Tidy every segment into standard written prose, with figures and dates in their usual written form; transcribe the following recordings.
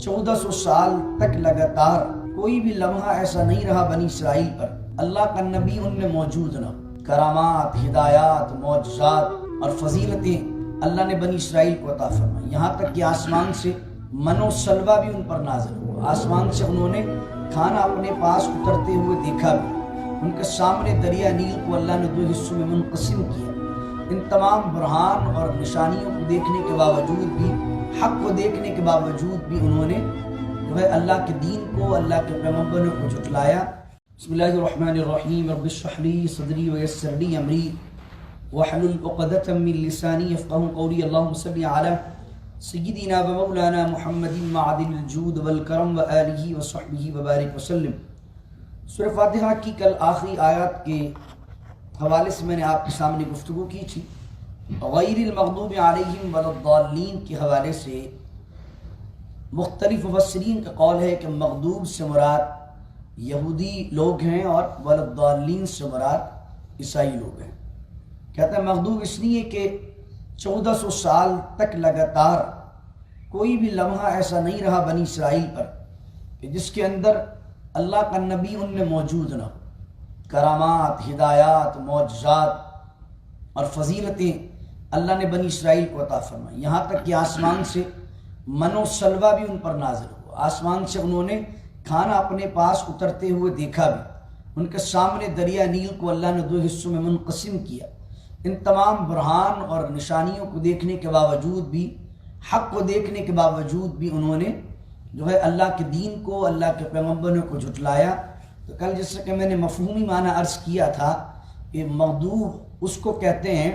1400 سال تک لگاتار کوئی بھی لمحہ ایسا نہیں رہا بنی اسرائیل پر اللہ کا نبی ان میں موجود نہ ہو۔ کرامات، ہدایات، معجزات اور فضیلتیں اللہ نے بنی اسرائیل کو عطا فرمائی، یہاں تک کہ آسمان سے من و سلوہ بھی ان پر نازل ہوا۔ آسمان سے انہوں نے کھانا اپنے پاس اترتے ہوئے دیکھا بھی۔ ان کے سامنے دریا نیل کو اللہ نے 2 حصوں میں منقسم کیا۔ ان تمام برہان اور نشانیوں کو دیکھنے کے باوجود بھی، حق کو دیکھنے کے باوجود بھی انہوں نے جو ہے اللہ کے دین کو، اللہ کے پیغمبروں کو جھٹلایا۔ بسم اللہ الرحمن الرحیم، رب اشرح لی صدری ویسر لی امری واحلل عقدۃ من لسانی یفقهوا قولی، اللہم صل علی سیدنا و مولانا محمد معدن الجود والکرم وآلہ وصحبہ وبارک وسلم۔ سورہ فاتحہ کی کل آخری آیات کے حوالے سے میں نے آپ کے سامنے گفتگو کی تھی۔ غیر المغضوب علیہم ولا الضالین کے حوالے سے مختلف مفسرین کا قول ہے کہ مغضوب سے مراد یہودی لوگ ہیں اور ولا الضالین سے مراد عیسائی لوگ ہیں۔ کہتے ہیں مغضوب اس لیے کہ 1400 سال تک لگاتار کوئی بھی لمحہ ایسا نہیں رہا بنی اسرائیل پر کہ جس کے اندر اللہ کا نبی ان میں موجود نہ ہو۔ کرامات، ہدایات، معجزات اور فضیلتیں اللہ نے بنی اسرائیل کو عطا فرمائی، یہاں تک کہ آسمان سے من و سلوہ بھی ان پر نازل ہوا۔ آسمان سے انہوں نے کھانا اپنے پاس اترتے ہوئے دیکھا بھی۔ ان کے سامنے دریا نیل کو اللہ نے 2 حصوں میں منقسم کیا۔ ان تمام برہان اور نشانیوں کو دیکھنے کے باوجود بھی، حق کو دیکھنے کے باوجود بھی انہوں نے جو ہے اللہ کے دین کو، اللہ کے پیغمبروں کو جھٹلایا۔ تو کل جیسے کہ میں نے مفہومی معنی عرض کیا تھا کہ مغضوب اس کو کہتے ہیں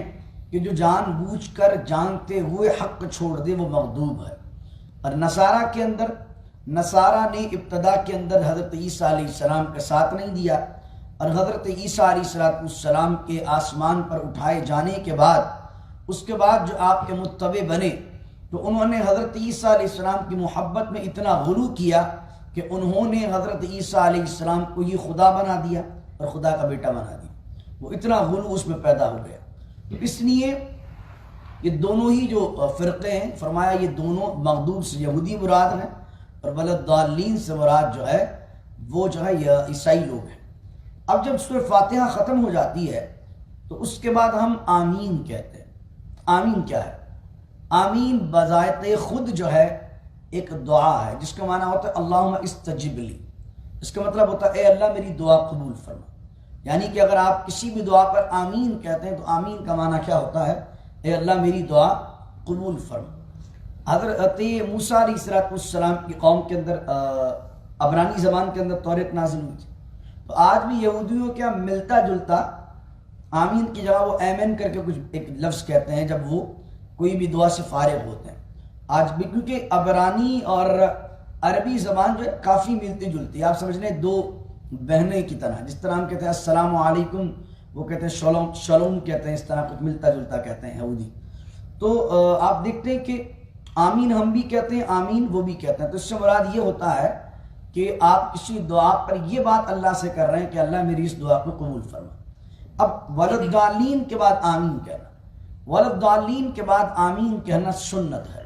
کہ جو جان بوجھ کر جانتے ہوئے حق چھوڑ دے، وہ مغضوب ہے۔ اور نصارہ کے اندر، نصارہ نے ابتدا کے اندر حضرت عیسیٰ علیہ السلام کا ساتھ نہیں دیا، اور حضرت عیسیٰ علیہ السلام کے آسمان پر اٹھائے جانے کے بعد، اس کے بعد جو آپ کے متبع بنے، تو انہوں نے حضرت عیسیٰ علیہ السلام کی محبت میں اتنا غلو کیا کہ انہوں نے حضرت عیسیٰ علیہ السلام کو یہ خدا بنا دیا اور خدا کا بیٹا بنا دیا۔ وہ اتنا غلو اس میں پیدا ہو گیا۔ تو اس لیے یہ دونوں ہی جو فرقے ہیں، فرمایا یہ دونوں مغضوب سے یہودی مراد ہیں، اور ولا الضالین سے مراد جو ہے وہ جو ہے یہ عیسائی لوگ ہیں۔ اب جب سورہ فاتحہ ختم ہو جاتی ہے تو اس کے بعد ہم آمین کہتے ہیں۔ آمین کیا ہے؟ آمین بذات خود جو ہے ایک دعا ہے جس کا معنی ہوتا ہے اللہم استجب لی۔ اس کا مطلب ہوتا ہے اے اللہ میری دعا قبول فرما۔ یعنی کہ اگر آپ کسی بھی دعا پر آمین کہتے ہیں تو آمین کا معنی کیا ہوتا ہے؟ اے اللہ میری دعا قبول فرما۔ حضرت موسیٰ علیہ السلام کی قوم کے اندر عبرانی زبان کے اندر توریت نازل ہوئی تھی، تو آج بھی یہودیوں کیا ملتا جلتا آمین کی جگہ وہ ایمن کر کے کچھ ایک لفظ کہتے ہیں جب وہ کوئی بھی دعا سے فارغ ہوتے ہیں آج بھی، کیونکہ عبرانی اور عربی زبان جو ہے کافی ملتی جلتی ہے۔ آپ سمجھ لیں 2 بہنیں کی طرح، جس طرح ہم کہتے ہیں السلام علیکم، وہ کہتے ہیں شلوم، شلوم کہتے ہیں، اس طرح کچھ ملتا جلتا کہتے ہیں یہودی۔ تو آپ دیکھتے ہیں کہ آمین ہم بھی کہتے ہیں، آمین وہ بھی کہتے ہیں۔ تو اس سے مراد یہ ہوتا ہے کہ آپ کسی دعا پر یہ بات اللہ سے کر رہے ہیں کہ اللہ میری اس دعا کو قبول فرما۔ اب ولدالین کے بعد آمین کہنا، ولدالین کے بعد آمین کہنا سنت ہے۔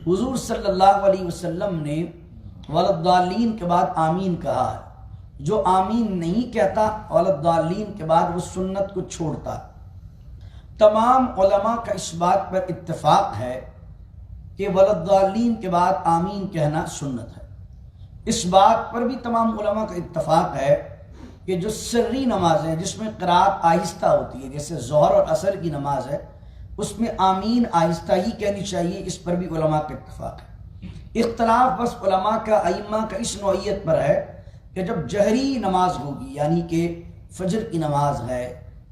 حضور صلی اللہ علیہ وسلم نے ولدالین کے بعد آمین کہا ہے۔ جو آمین نہیں کہتا ولدالین کے بعد وہ سنت کو چھوڑتا۔ تمام علماء کا اس بات پر اتفاق ہے کہ ولدالین کے بعد آمین کہنا سنت ہے۔ اس بات پر بھی تمام علماء کا اتفاق ہے کہ جو سری نماز ہے جس میں قرات آہستہ ہوتی ہے، جیسے ظہر اور عصر کی نماز ہے، اس میں آمین آہستہ ہی کہنی چاہیے، اس پر بھی علماء کا اتفاق ہے۔ اختلاف بس علماء کا، ائمہ کا اس نوعیت پر ہے کہ جب جہری نماز ہوگی، یعنی کہ فجر کی نماز ہے،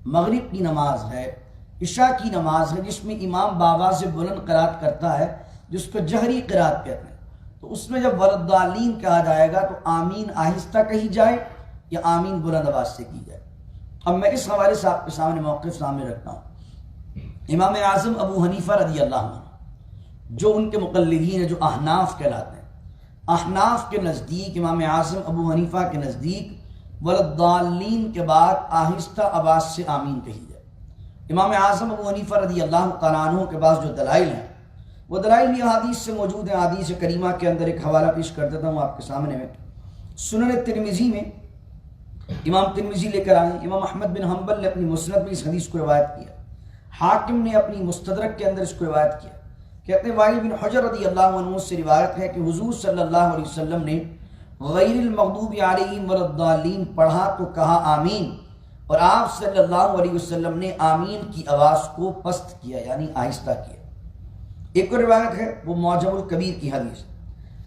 مغرب کی نماز ہے، عشاء کی نماز ہے، جس میں امام بآواز بلند قرات کرتا ہے، جس کو جہری قرات کہتے ہیں، تو اس میں جب ولدالین کہا جائے گا تو آمین آہستہ کہی جائے یا آمین بلند آواز سے کی جائے۔ اب میں اس حوالے سے آپ کے سامنے موقف سامنے رکھتا ہوں۔ امام اعظم ابو حنیفہ رضی اللہ عنہ، جو ان کے مقلدین ہیں، جو احناف کہلاتے ہیں، احناف کے نزدیک، امام اعظم ابو حنیفہ کے نزدیک ولدالین کے بعد آہستہ آواز سے آمین کہی جائے۔ امام اعظم ابو حنیفہ رضی اللہ تعالیٰ عنہ کے پاس جو دلائل ہیں وہ دلائل بھی حدیث سے موجود ہیں. حدیث کریمہ کے اندر ایک حوالہ پیش کر دیتا ہوں آپ کے سامنے میں. سنن ترمذی میں امام ترمذی لے کر آئے. امام احمد بن حنبل نے اپنی مسند میں اس حدیث کو روایت کیا. حاکم نے اپنی مستدرک کے اندر اس کو روایت کیا. کہتے ہیں وائل بن حجر رضی اللہ عنہ سے روایت ہے کہ حضور صلی اللہ علیہ وسلم نے غیر المغضوب علیہم ولا الضالین پڑھا تو کہا آمین، اور آپ صلی اللہ علیہ وسلم نے آمین کی آواز کو پست کیا یعنی آہستہ کیا. ایک اور روایت ہے وہ معجم الکبیر کی حدیث.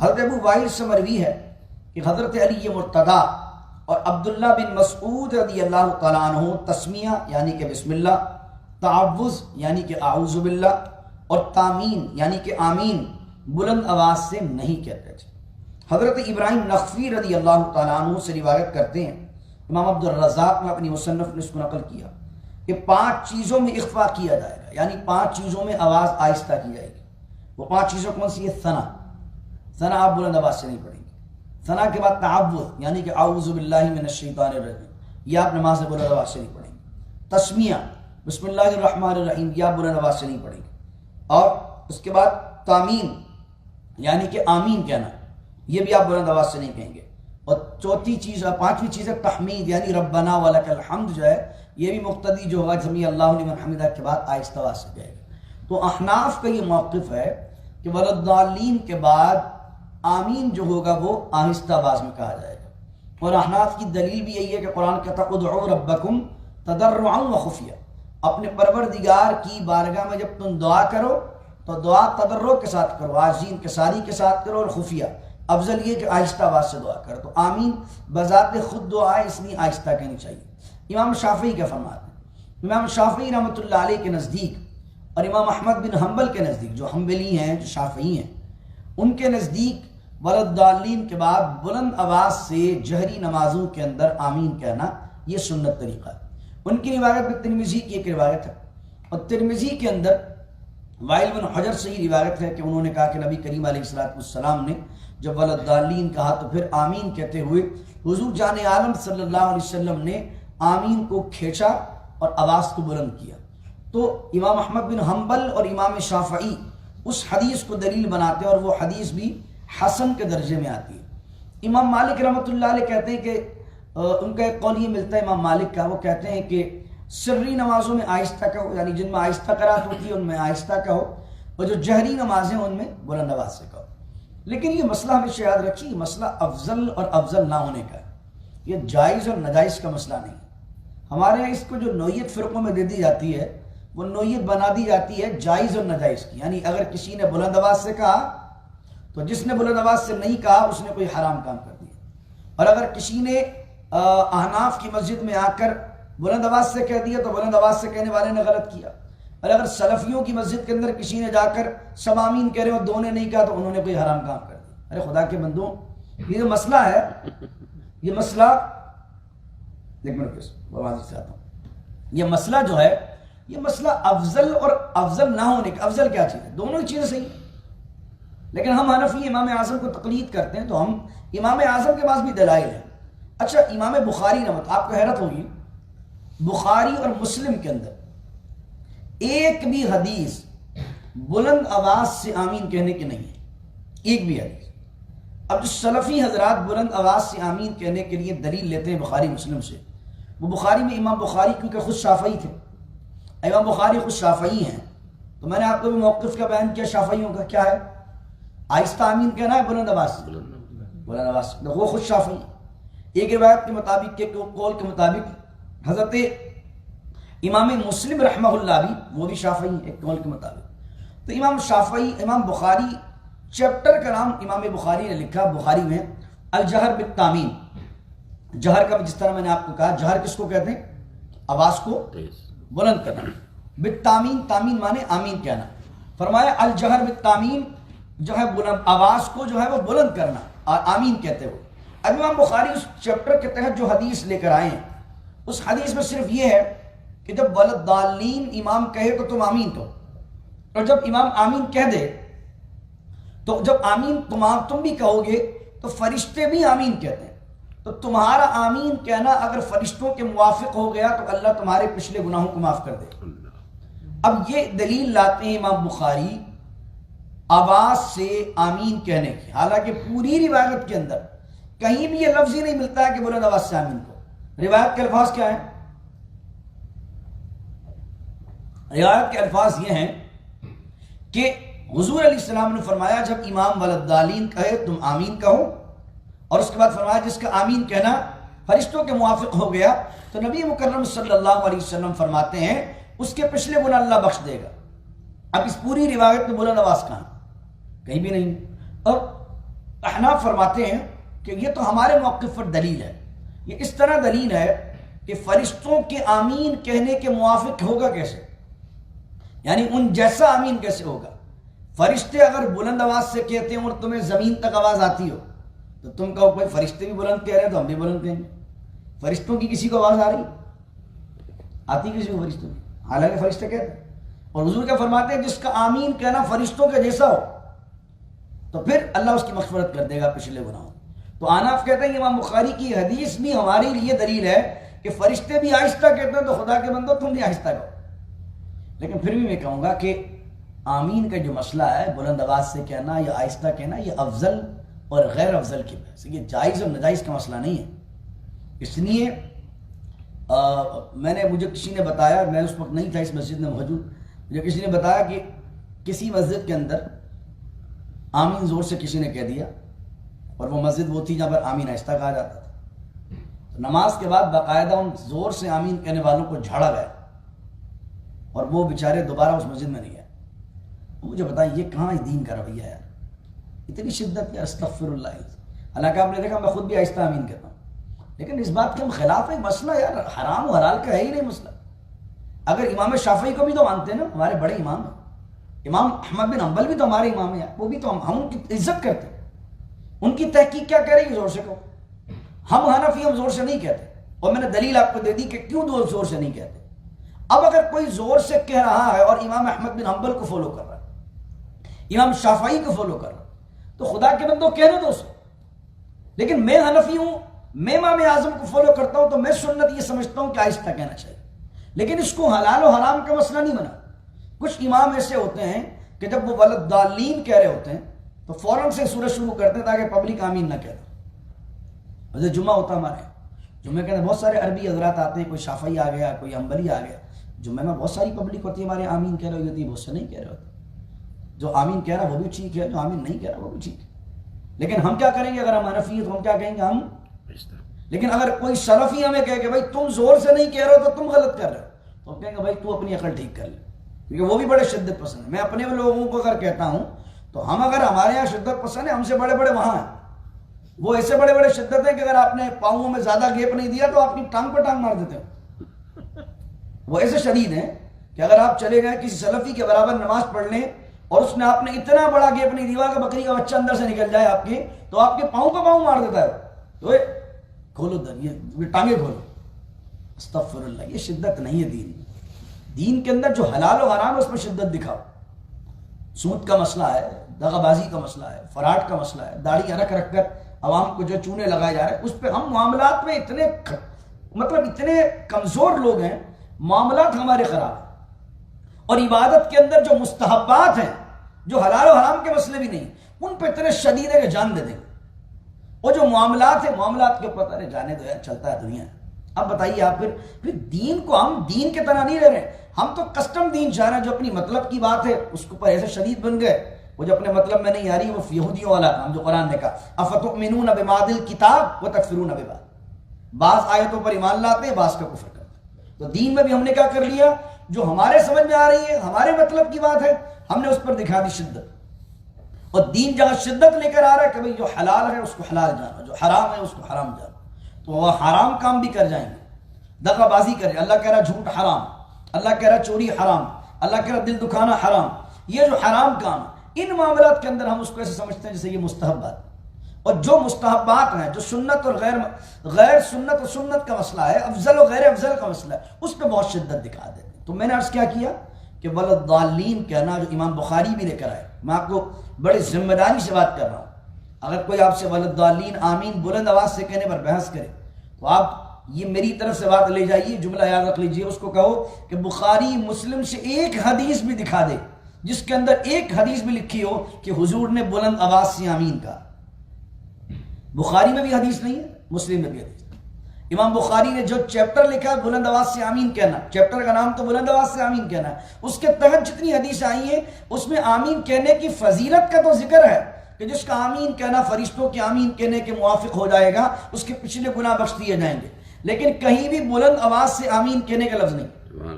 حضرت ابو وائل سے مروی ہے کہ حضرت علی مرتضی اور عبداللہ بن مسعود رضی اللہ تعالیٰ عنہ تسمیہ یعنی کہ بسم اللہ، تعوذ یعنی کہ اعوذ باللہ، اور تامین یعنی کہ آمین بلند آواز سے نہیں کہتے تھے. حضرت ابراہیم نخفی رضی اللہ تعالیٰ عنہ سے روایت کرتے ہیں، امام عبد الرزاق نے اپنی مصنف میں اس کو نقل کیا کہ 5 چیزوں میں اخفا کیا جائے گا، یعنی 5 چیزوں میں آواز آہستہ کی جائے گی. وہ 5 چیزوں کون سی ہے؟ ثنا آپ بلند آواز سے نہیں پڑھیں گے. ثنا کے بعد تعوذ یعنی کہ اعوذ باللہ من الشیطان الرجیم، یہ آپ نماز میں بلند آواز سے نہیں پڑھیں گے. تسمیہ بسم اللہ الرحمن الرحیم، یہ آپ بلند آواز سے نہیں پڑھیں گے. اور اس کے بعد تامین یعنی کہ آمین کہنا، یہ بھی آپ بلند آواز سے نہیں کہیں گے. اور چوتھی چیز اور 5ویں چیز ہے تحمید یعنی ربنا ولک الحمد، جو ہے یہ بھی مقتدی جو ہوگا سمیع اللہ لمن حمدہ کے بعد آہستہ آواز سے کہے گا. تو احناف کا یہ موقف ہے کہ ولضالین کے بعد آمین جو ہوگا وہ آہستہ آواز میں کہا جائے گا. اور احناف کی دلیل بھی یہی ہے کہ قرآن کہتا ہے ادعوا ربکم تضرعا وخفیہ، اپنے پروردگار کی بارگاہ میں جب تم دعا کرو تو دعا تضرع کے ساتھ کرو، عاجزین کساری کے ساتھ کرو، اور خفیہ افضل یہ کہ آہستہ آواز سے دعا کرو. تو آمین بذات خود دعا ہے، اس لیے آہستہ کہنی چاہیے. امام شافعی کا فرماتے ہیں، امام شافعی رحمۃ اللہ علیہ کے نزدیک اور امام احمد بن حنبل کے نزدیک، جو حنبلی ہیں جو شافعی ہیں، ان کے نزدیک ولضالین کے بعد بلند آواز سے جہری نمازوں کے اندر آمین کہنا یہ سنت طریقہ ہے. ان کی روایت میں ترمذی کی ایک روایت ہے، اور ترمذی کے اندر وائل بن حجر سے ہی روایت ہے کہ انہوں نے کہا کہ نبی کریم علیہ السلام نے جب ولضالین کہا تو پھر آمین کہتے ہوئے حضور جان عالم صلی اللہ علیہ وسلم نے آمین کو کھینچا اور آواز کو بلند کیا. تو امام احمد بن حنبل اور امام شافعی اس حدیث کو دلیل بناتے ہیں، اور وہ حدیث بھی حسن کے درجے میں آتی ہے. امام مالک رحمۃ اللہ علیہ کہتے ہیں کہ ان کا ایک قول یہ ملتا ہے امام مالک کا، وہ کہتے ہیں کہ سری نمازوں میں آہستہ کہو، یعنی جن میں آہستہ قرات ہوتی ہے ان میں آہستہ کہو، اور جو جہری نمازیں ان میں بلند آواز سے کہو. لیکن یہ مسئلہ ہمیشہ یاد رکھیے، یہ مسئلہ افضل اور افضل نہ ہونے کا ہے، یہ جائز اور ناجائز کا مسئلہ نہیں ہے. ہمارے یہاں اس کو جو نوعیت فرقوں میں دے دی جاتی ہے وہ نوعیت بنا دی جاتی ہے جائز اور ناجائز کی. یعنی اگر کسی نے بلند آواز سے کہا تو جس نے بلند آواز سے نہیں کہا اس نے کوئی حرام کام کر دیا، اور اگر کسی نے احناف کی مسجد میں آ کر بلند آواز سے کہہ دیا تو بلند آواز سے کہنے والے نے غلط کیا. اور اگر سلفیوں کی مسجد کے اندر کسی نے جا کر سب آمین کہہ رہے اور دو نے نہیں کہا تو انہوں نے کوئی حرام کام کر دیا. ارے خدا کے بندوں، یہ جو مسئلہ ہے، یہ مسئلہ ایک منٹ چاہتا ہوں، یہ مسئلہ جو ہے یہ مسئلہ افضل اور افضل نہ ہونے کا. افضل کیا چیز ہے؟ دونوں ہی چیزیں صحیح ہیں، لیکن ہم حنفی امام اعظم کو تقلید کرتے ہیں تو ہم امام اعظم کے پاس بھی دلائل ہیں. اچھا امام بخاری رحمۃ، آپ کو حیرت ہوگی بخاری اور مسلم کے اندر ایک بھی حدیث بلند آواز سے آمین کہنے کی نہیں ہے، ایک بھی حدیث. اب جو سلفی حضرات بلند آواز سے آمین کہنے کے لیے دلیل لیتے ہیں بخاری مسلم سے، وہ بخاری میں امام بخاری کیونکہ خود شافعی تھے، امام بخاری خود شافعی ہیں، تو میں نے آپ کو بھی موقف کا بیان کیا شافعیوں کا کیا ہے، آہستہ آمین کہنا ہے بلند آواز سے، بلند آواز سے. وہ خود شافعی ہیں. ایک روایت کے مطابق کے قول کے مطابق حضرت امام مسلم رحمہ اللہ بھی وہ بھی شافعی ہیں ایک قول کے مطابق. تو امام شافعی، امام بخاری، چیپٹر کا نام امام بخاری نے لکھا بخاری میں الجہر بالتامین. جہر کا جس طرح میں نے آپ کو کہا، جہر کس کو کہتے ہیں؟ آواز کو بلند کرنا. بالتامین، تامین مانے آمین کہنا. فرمایا الجہر بالتامین، جو ہے بلند آواز کو جو ہے وہ بلند کرنا اور آمین کہتے ہو. اب امام بخاری اس چیپٹر کے تحت جو حدیث لے کر آئے ہیں اس حدیث میں صرف یہ ہے کہ جب ولضالین امام کہے تو تم آمین کہو، اور جب امام آمین کہہ دے تو جب آمین تم بھی کہو گے تو فرشتے بھی آمین کہتے ہیں. تو تمہارا آمین کہنا اگر فرشتوں کے موافق ہو گیا تو اللہ تمہارے پچھلے گناہوں کو معاف کر دے. اب یہ دلیل لاتے ہیں امام بخاری آواز سے آمین کہنے کی، حالانکہ پوری روایت کے اندر کہیں بھی یہ لفظ ہی نہیں ملتا ہے کہ بلند آواز سے آمین کو۔ روایت کے الفاظ کیا ہیں؟ روایت کے الفاظ یہ ہیں کہ حضور علیہ السلام نے فرمایا جب امام ولدالین کہے تم آمین کہو، اور اس کے بعد فرمایا جس کا آمین کہنا فرشتوں کے موافق ہو گیا تو نبی مکرم صلی اللہ علیہ وسلم فرماتے ہیں اس کے پچھلے گناہ اللہ بخش دے گا۔ اب اس پوری روایت میں بلند آواز کہاں؟ کہیں بھی نہیں۔ اور احناف فرماتے ہیں کہ یہ تو ہمارے موقف پر دلیل ہے، یہ اس طرح دلیل ہے کہ فرشتوں کے آمین کہنے کے موافق ہوگا کیسے، یعنی ان جیسا آمین کیسے ہوگا؟ فرشتے اگر بلند آواز سے کہتے ہیں اور تمہیں زمین تک آواز آتی ہو تو تم کہو بھائی فرشتے بھی بلند کہہ رہے ہیں تو ہم بھی بلند کہیں گے۔ فرشتوں کی کسی کو آواز آ رہی آتی کسی کو فرشتوں کی؟ حالانکہ فرشتے کہتے ہیں، اور حضور کیا فرماتے ہیں جس کا آمین کہنا فرشتوں کے جیسا ہو تو پھر اللہ اس کی مغفرت کر دے گا پچھلے گناہوں۔ تو احناف کہتے ہیں امام بخاری کی حدیث بھی ہمارے لیے دلیل ہے کہ فرشتے بھی آہستہ کہتے ہیں تو خدا کے بندو تم بھی آہستہ کہو۔ لیکن پھر بھی میں کہوں گا کہ آمین کا جو مسئلہ ہے بلند آواز سے کہنا یا آہستہ کہنا، یہ افضل اور غیر افضل کی بحث ہے، یہ جائز اور ناجائز کا مسئلہ نہیں ہے۔ اس لیے مجھے کسی نے بتایا، میں اس وقت نہیں تھا اس مسجد میں موجود، مجھے کسی نے بتایا کہ کسی مسجد کے اندر آمین زور سے کسی نے کہہ دیا، اور وہ مسجد وہ تھی جہاں پر آمین آہستہ کہا جاتا تھا، تو نماز کے بعد باقاعدہ ان زور سے آمین کہنے والوں کو جھاڑا گیا اور وہ بیچارے دوبارہ اس مسجد میں نہیں گئے۔ مجھے بتائیں یہ کہاں اس دین کا رویہ ہے؟ اتنی شدت، یا استغفر اللہ۔ حالانکہ آپ نے دیکھا میں خود بھی آہستہ آمین کہتا ہوں، لیکن اس بات کے ہم خلاف ہے۔ مسئلہ یار حرام و حلال کا ہے ہی نہیں مسئلہ۔ اگر امام شافعی کو بھی تو مانتے ہیں نا، ہمارے بڑے امام ہیں، امام احمد بن حنبل بھی تو ہمارے امام ہیں، وہ بھی تو ہم ان کی عزت کرتے ہیں۔ ان کی تحقیق کیا کہہ رہی ہے؟ زور سے کہو۔ ہم حنفی ہم زور سے نہیں کہتے، اور میں نے دلیل آپ کو دے دی کہ کیوں دو زور سے نہیں کہتے۔ اب اگر کوئی زور سے کہہ رہا ہے اور امام احمد بن حنبل کو فالو کر رہا ہے، امام شافعی کو فالو کر رہا ہے، تو خدا کے بندوں کہنے دو اسے۔ لیکن میں حنفی ہوں، میں امام اعظم کو فالو کرتا ہوں، تو میں سنت یہ سمجھتا ہوں کہ آہستہ کہنا چاہیے۔ لیکن اس کو حلال و حرام کا مسئلہ نہیں بنا۔ کچھ امام ایسے ہوتے ہیں کہ جب وہ ولدالین کہہ رہے ہوتے ہیں تو فوراً سے سورج شروع کرتے ہیں تاکہ پبلک آمین نہ کہہ دو۔ جیسے جمعہ ہوتا ہمارے جمعے کے اندر بہت سارے عربی حضرات آتے ہیں، کوئی شافعی آ گیا، کوئی حنبلی آ گیا، جمعے میں بہت ساری پبلک ہوتی ہے ہمارے آمین کہہ رہی ہوتی ہے، بہت سے نہیں کہہ رہے ہوتے۔ جو آمین کہہ رہا وہ بھی ٹھیک ہے، جو آمین نہیں کہہ رہا وہ بھی ٹھیک ہے۔ لیکن ہم کیا کریں گے؟ اگر ہم حنفی ہیں تو ہم کیا کہیں گے؟ ہم لیکن اگر کوئی سلفی ہمیں کہے کہ بھائی تم زور سے نہیں کہہ رہے ہو تو تم غلط کر رہے ہو، تو ہم کہیں گے بھائی تو اپنی عقل ٹھیک کر لے، کیونکہ وہ بھی بڑے شدت پسند ہیں۔ میں اپنے لوگوں کو اگر کہتا ہوں تو ہم اگر ہمارے یہاں شدت پسند ہے، ہم سے بڑے بڑے وہاں ہیں، وہ ایسے بڑے بڑے شدت ہیں کہ اگر آپ نے پاؤں میں زیادہ گیپ نہیں دیا تو آپ کی ٹانگ پر ٹانگ مار دیتے ہو۔ وہ ایسے شدید ہیں کہ اگر آپ چلے گئے کسی سلفی کے برابر نماز پڑھ لیں اور اس نے آپ نے اتنا بڑا گیپ نہیں دیا کہ بکری کا بچہ اندر سے نکل جائے آپ کے، تو آپ کے پاؤں پہ پاؤں مار دیتا ہے۔ تو کھولو یہ ٹانگیں کھولو۔ استغفر اللہ، یہ شدت نہیں ہے دین۔ دین کے اندر جو حلال و حرام ہے اس میں شدت دکھاؤ۔ سود کا مسئلہ ہے، دغا بازی کا مسئلہ ہے، فراڈ کا مسئلہ ہے، داڑھی رکھ رکھ کر عوام کو جو چونے لگائے جا رہے ہیں، اس پہ ہم معاملات میں اتنے کمزور لوگ ہیں، معاملات ہمارے خراب ہیں۔ اور عبادت کے اندر جو مستحبات ہیں، جو حلال و حرام کے مسئلے بھی نہیں، ان پہ اتنے شدید ہے کہ جان دے دیں گے۔ اور جو معاملات ہیں، معاملات کے اوپر ارے جانے دو یار، چلتا ہے دنیا۔ اب بتائیے آپ پھر دین کو ہم دین کے طرح نہیں لے رہے، ہم تو کسٹم دین چاہ رہے ہیں، جو اپنی مطلب کی بات ہے اس کے اوپر ایسے شدید بن گئے، وہ جو اپنے مطلب میں نہیں آ رہی، وہ یہودیوں والا کام جو قرآن نے کہا افتؤمنون ببعض الکتاب وتکفرون ببعض، بعض آیتوں پر ایمان لاتے ہیں، بعض کا کفر کرتے ہیں۔ تو دین میں بھی ہم نے کیا کر لیا؟ جو ہمارے سمجھ میں آ رہی ہے، ہمارے مطلب کی بات ہے، ہم نے اس پر دکھا دی شدت۔ اور دین جہاں شدت لے کر آ رہا ہے کہ بھئی جو حلال ہے اس کو حلال جانو، جو حرام ہے اس کو حرام جانو، تو وہ حرام کام بھی کر جائیں گے، دغا بازی کریں۔ اللہ کہہ رہا جھوٹ حرام، اللہ کہہ رہا چوری حرام، اللہ کہہ رہا دل دکھانا حرام۔ یہ جو حرام کام، ان معاملات کے اندر ہم اس کو ایسے سمجھتے ہیں جیسے یہ مستحبات، اور جو مستحبات ہیں، جو سنت اور غیر سنت اور سنت کا مسئلہ ہے، افضل و غیر افضل کا مسئلہ ہے، اس پہ بہت شدت دکھا دیتے ہیں۔ تو میں نے عرض کیا کہ ولدالین کہنا جو امام بخاری بھی لے کر آئے، میں آپ کو بڑی ذمہ داری سے بات کر رہا ہوں۔ اگر کوئی آپ سے ولدالین آمین بلند آواز سے کہنے پر بحث کرے تو آپ یہ میری طرف سے بات لے جائیے، جملہ یاد رکھ لیجئے، اس کو کہو کہ بخاری مسلم سے ایک حدیث بھی دکھا دے جس کے اندر ایک حدیث بھی لکھی ہو کہ حضور نے بلند آواز سے آمین کہا. بخاری میں بھی حدیث نہیں ہے، مسلم میں بھی حدیث. امام بخاری نے جو چیپٹر لکھا ہے بلند آواز سے آمین کہنا، چیپٹر کا نام تو بلند آواز سے آمین کہنا ہے، اس کے تحت جتنی حدیث آئی ہیں اس میں آمین کہنے کی فضیلت کا تو ذکر ہے کہ جس کا آمین کہنا فرشتوں کے آمین کہنے کے موافق ہو جائے گا، اس کے پچھلے گناہ بخش دیے جائیں گے. لیکن کہیں بھی بلند آواز سے آمین کہنے کا لفظ نہیں.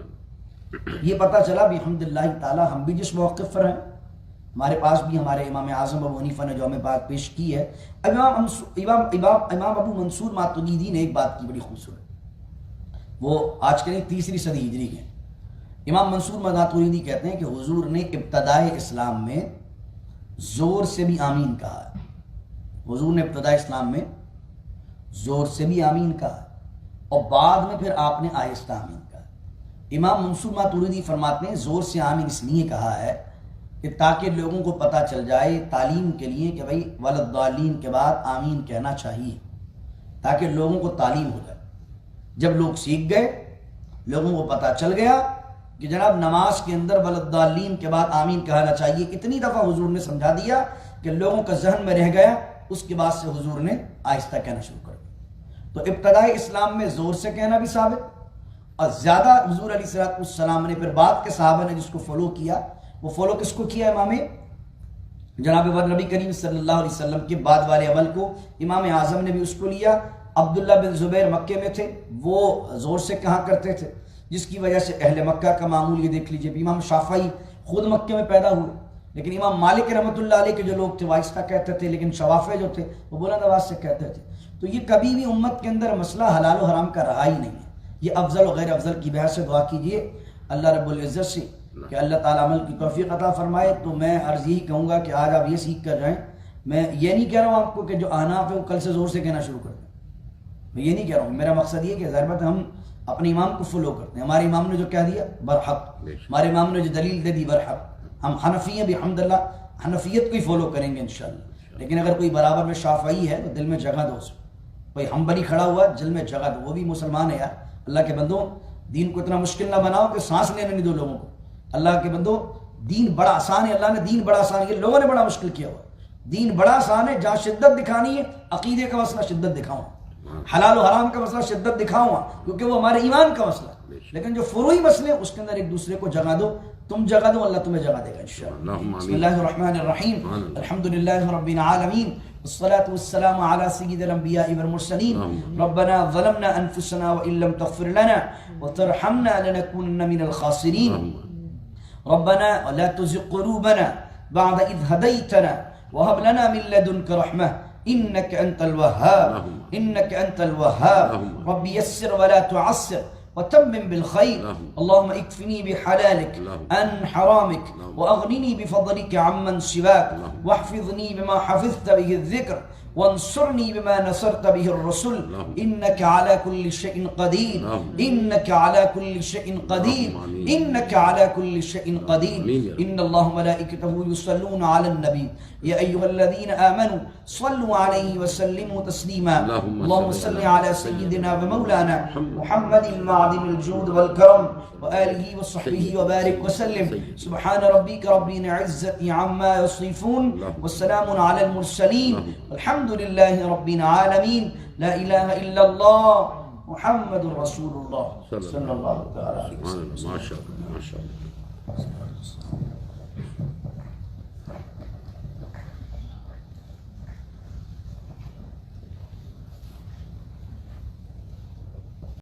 یہ پتہ چلا بحمد اللہ تعالی ہم بھی جس موقف پر ہیں، ہمارے پاس بھی ہمارے امام اعظم ابو حنیفہ نے جو ہمیں بات پیش کی ہے. امام ابو منصور ماتریدی نے ایک بات کی بڑی خوبصورت، وہ آج کے 3 صدی ہجری کے. امام منصور ماتریدی کہتے ہیں کہ حضور نے ابتدائے اسلام میں زور سے بھی آمین کہا ہے. حضور نے ابتدائے اسلام میں زور سے بھی آمین کہا اور بعد میں پھر آپ نے آہستہ آمین کہا. امام منصور ماتریدی فرماتے ہیں زور سے آمین اس لیے کہا ہے کہ تاکہ لوگوں کو پتہ چل جائے تعلیم کے لیے کہ بھائی ولضالین کے بعد آمین کہنا چاہیے، تاکہ لوگوں کو تعلیم ہو جائے. جب لوگ سیکھ گئے، لوگوں کو پتہ چل گیا کہ جناب نماز کے اندر ولضالین کے بعد آمین کہنا چاہیے، اتنی دفعہ حضور نے سمجھا دیا کہ لوگوں کا ذہن میں رہ گیا. اس کے بعد سے حضور نے آہستہ کہنا شروع کر دیا. تو ابتدائی اسلام میں زور سے کہنا بھی ثابت، اور زیادہ حضور علیہ السلام نے پھر بعد کے صحابہ نے جس کو فالو کیا، وہ فالو کس کو کیا؟ امام جناب نبی کریم صلی اللہ علیہ وسلم کے بعد والے عمل کو. امام اعظم نے بھی اس کو لیا. عبداللہ بن زبیر مکے میں تھے، وہ زور سے کہا کرتے تھے، جس کی وجہ سے اہل مکہ کا معمول یہ دیکھ لیجئے. امام شافعی خود مکے میں پیدا ہوئے، لیکن امام مالک رحمۃ اللہ علیہ کے جو لوگ تھے وہ آہستہ کہتے تھے، لیکن شوافع جو تھے وہ بلند آواز سے کہتے تھے. تو یہ کبھی بھی امت کے اندر مسئلہ حلال و حرام کا رہا ہی نہیں ہے. یہ افضل و غیر افضل کی بحث سے دعا کیجئے اللہ رب العزت سے کہ اللہ تعالیٰ عمل کی توفیق عطا فرمائے. تو میں عرض یہی کہوں گا کہ آج آپ یہ سیکھ کر جائیں. میں یہ نہیں کہہ رہا ہوں آپ کو کہ جو احناف ہے وہ کل سے زور سے کہنا شروع کر دیں، میں یہ نہیں کہہ رہا ہوں. میرا مقصد یہ کہ ظاہر بات ہم اپنے امام کو فالو کرتے ہیں. ہمارے امام نے جو کہہ دیا برحق، ہمارے امام نے جو دلیل دے دی برحق. ہم حنفی ہیں بحمدللہ، حنفیت کو ہی فالو کریں گے انشاءاللہ. لیکن اگر کوئی برابر میں شافعی ہے تو دل میں جگہ دو. کوئی حنبلی کھڑا ہوا دل میں جگہ دو، وہ بھی مسلمان ہے یار. اللہ کے بندوں دین کو اتنا مشکل نہ بناؤ کہ سانس لینے نہیں دو لوگوں کو. اللہ کے بندوں دین بڑا آسان ہے، اللہ نے دین بڑا آسان ہے، لوگوں نے بڑا مشکل کیا ہوا. دین بڑا آسان ہے. جہاں شدت دکھانی ہے عقیدے کا مسئلہ شدت دکھاؤں، حلال و حرام کا مسئلہ شدت دکھاؤں کیونکہ وہ ہمارے ایمان کا مسئلہ. لیکن جو فروعی مسئلے اس کے اندر ایک دوسرے کو جگہ دو. تم جگہ دو، اللہ تمہیں جگہ دے گا انشاءاللہ. بسم اللہ الرحمن الرحیم. الحمدللہ رب العالمین، والصلاة والسلام على سید الانبیاء والمرسلین. ربنا ظلمنا انفسنا وان لم تغفر لنا وترحمنا لنكونن من الخاسرین. ربنا لا تزغ قلوبنا بعد إذ هديتنا وهب لنا من لدنك رحمة إنك أنت الوهاب إنك أنت الوهاب. رب يسر ولا تعسر وتمم بالخير. اللهم اكفني بحلالك عن حرامك وأغنني بفضلك عمن سواك واحفظني بما حفظت به الذكر وانصرني بما نصرت به الرسل إنك على كل شيء قدير إنك على كل شيء قدير إنك على كل شيء قدير. إن الله ملائكته يصلون على النبي يا أيها الذين آمنوا صلوا عليه وسلموا تسليما. اللهم صل على سيدنا ومولانا محمد المعدن الجود والكرم وآله وصحبه وبارك وسلم. سبحان ربك رب العزة عما يصفون والسلام على المرسلين الحمد لله رب العالمين. لا إله إلا الله محمد رسول الله صلى الله عليه وسلم. ما شاء الله ما شاء الله.